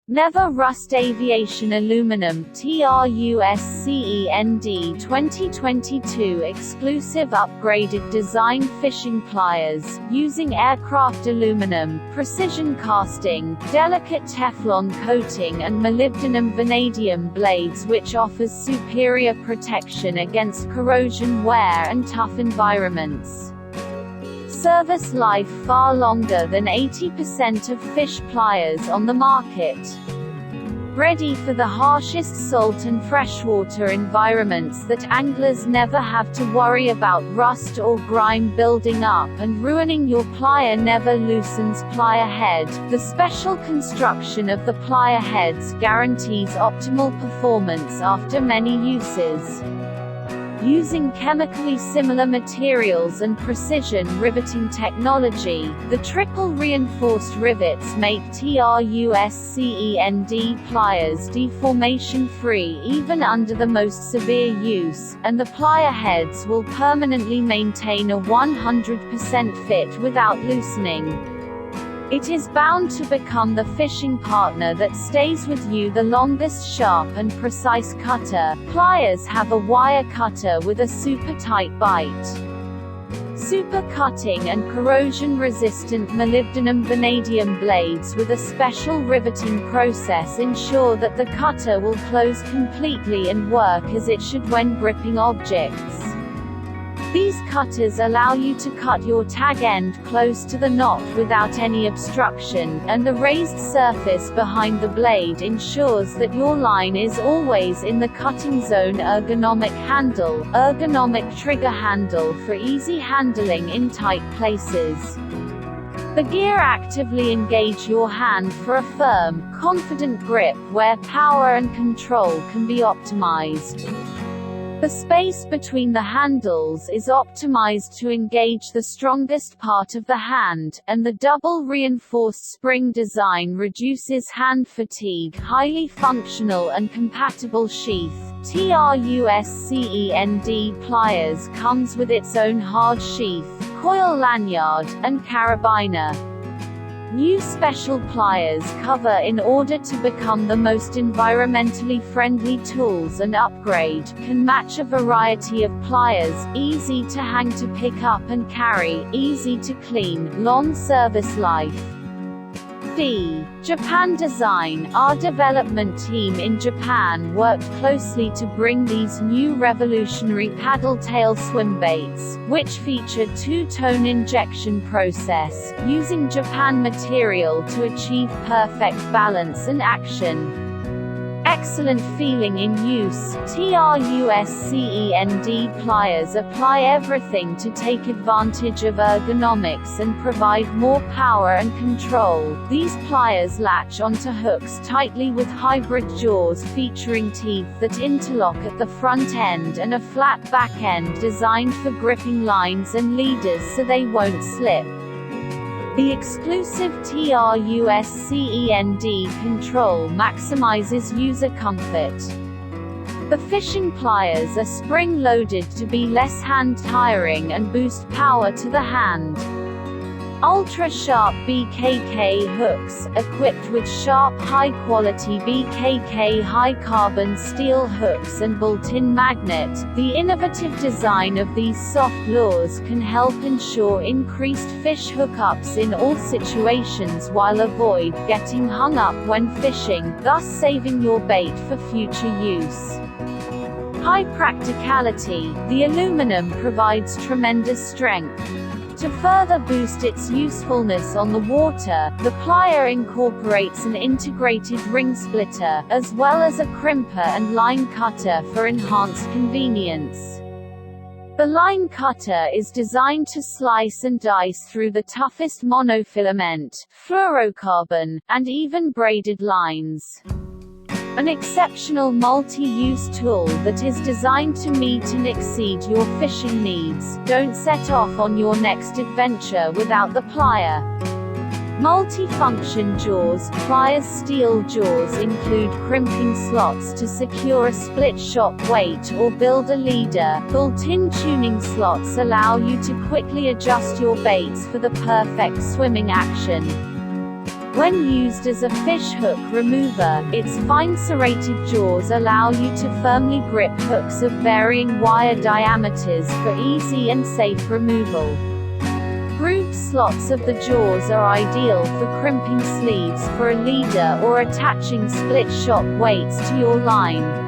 Never Rust Aviation Aluminum TRUSCEND 2022 exclusive upgraded design fishing pliers, using aircraft aluminum, precision casting, delicate Teflon coating and molybdenum vanadium blades, which offers superior protection against corrosion, wear and tough environments. Service life far longer than 80% of fish pliers on the market. Ready for the harshest salt and freshwater environments that anglers never have to worry about rust or grime building up and ruining your plier. Never loosens plier head. The special construction of the plier heads guarantees optimal performance after many uses. Using chemically similar materials and precision riveting technology, the triple reinforced rivets make TRUSCEND pliers deformation-free even under the most severe use, and the plier heads will permanently maintain a 100% fit without loosening. It is bound to become the fishing partner that stays with you the longest. Sharp and precise cutter. Pliers have a wire cutter with a super tight bite. Super cutting and corrosion-resistant molybdenum vanadium blades with a special riveting process ensure that the cutter will close completely and work as it should when gripping objects. These cutters allow you to cut your tag end close to the knot without any obstruction, and the raised surface behind the blade ensures that your line is always in the cutting zone. Ergonomic handle. Ergonomic trigger handle for easy handling in tight places. The gear actively engage your hand for a firm, confident grip where power and control can be optimized. The space between the handles is optimized to engage the strongest part of the hand, and the double reinforced spring design reduces hand fatigue. Highly functional and compatible sheath. TRUSCEND pliers comes with its own hard sheath, coil lanyard, and carabiner. New special pliers cover in order to become the most environmentally friendly tools, and upgrade can match a variety of pliers, easy to hang, to pick up and carry, easy to clean, long service life. Japan design. Our development team in Japan worked closely to bring these new revolutionary paddle tail swim baits, which feature two-tone injection process, using Japan material to achieve perfect balance and action. Excellent feeling in use. TRUSCEND pliers apply everything to take advantage of ergonomics and provide more power and control. These pliers latch onto hooks tightly with hybrid jaws featuring teeth that interlock at the front end and a flat back end designed for gripping lines and leaders so they won't slip. The exclusive TRUSCEND control maximizes user comfort. The fishing pliers are spring-loaded to be less hand-tiring and boost power to the hand. Ultra-sharp BKK hooks, equipped with sharp, high-quality BKK high-carbon steel hooks and built-in magnet. The innovative design of these soft lures can help ensure increased fish hookups in all situations while avoid getting hung up when fishing, thus saving your bait for future use. High practicality. The aluminum provides tremendous strength. To further boost its usefulness on the water, the plier incorporates an integrated ring splitter, as well as a crimper and line cutter for enhanced convenience. The line cutter is designed to slice and dice through the toughest monofilament, fluorocarbon, and even braided lines. An exceptional multi-use tool that is designed to meet and exceed your fishing needs. Don't set off on your next adventure without the plier. Multi-function jaws. Pliers' steel jaws include crimping slots to secure a split shock weight or build a leader. Built-in tuning slots allow you to quickly adjust your baits for the perfect swimming action. When used as a fish hook remover, its fine serrated jaws allow you to firmly grip hooks of varying wire diameters for easy and safe removal. Grooved slots of the jaws are ideal for crimping sleeves for a leader or attaching split shot weights to your line.